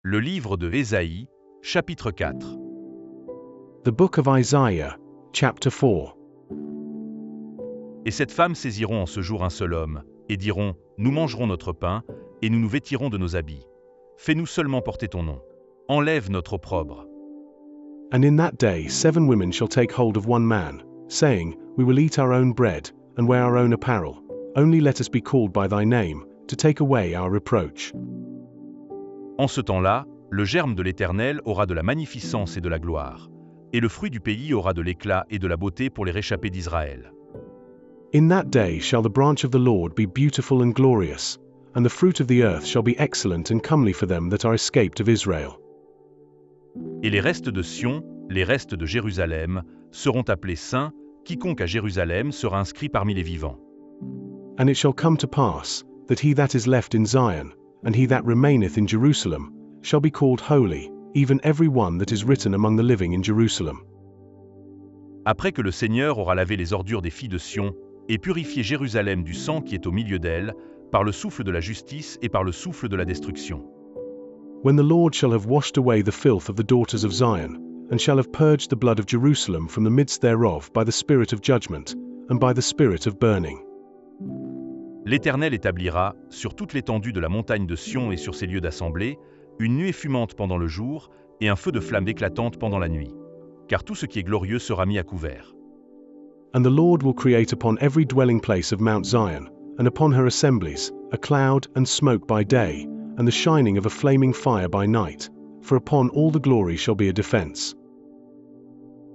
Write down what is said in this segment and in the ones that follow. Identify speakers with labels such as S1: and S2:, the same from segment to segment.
S1: Le livre de Ésaïe, chapitre 4.
S2: The book of Isaiah, chapter 4.
S1: Et cette femme saisiront en ce jour un seul homme, et diront, nous mangerons notre pain, et nous nous vêtirons de nos habits. Fais-nous seulement porter ton nom. Enlève notre opprobre.
S2: And in that day 7 women shall take hold of one man, saying, We will eat our own bread, and wear our own apparel. Only let us be called by thy name, to take away our reproach.
S1: En ce temps-là, le germe de l'Éternel aura de la magnificence et de la gloire, et le fruit du pays aura de l'éclat et de la beauté pour les réchappés d'Israël.
S2: In that day shall the branch of the Lord be beautiful and glorious, and the fruit of the earth shall be excellent and comely for them that are escaped of Israel.
S1: Et les restes de Sion, les restes de Jérusalem, seront appelés saints, quiconque à Jérusalem sera inscrit parmi les vivants.
S2: And it shall come to pass, that he that is left in Zion, and he that remaineth in Jerusalem, shall be called holy, even every one that is written among the living in Jerusalem.
S1: Après que le Seigneur aura lavé les ordures des filles de Sion, et purifié Jérusalem du sang qui est au milieu d'elle, par le souffle de la justice et par le souffle de la destruction.
S2: When the Lord shall have washed away the filth of the daughters of Zion, and shall have purged the blood of Jerusalem from the midst thereof by the spirit of judgment, and by the spirit of burning.
S1: L'Éternel établira, sur toute l'étendue de la montagne de Sion et sur ses lieux d'assemblée, une nuée fumante pendant le jour, et un feu de flamme éclatante pendant la nuit. Car tout ce qui est glorieux sera mis à couvert.
S2: And the Lord will create upon every dwelling place of Mount Zion, and upon her assemblies, a cloud and smoke by day, and the shining of a flaming fire by night, for upon all the glory shall be a defense.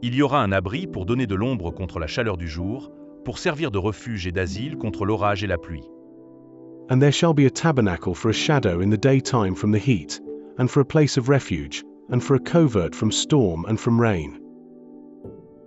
S1: Il y aura un abri pour donner de l'ombre contre la chaleur du jour, pour servir de refuge et d'asile contre l'orage et la pluie.
S2: And there shall be a tabernacle for a shadow in the daytime from the heat, and for a place of refuge, and for a covert from storm and from rain.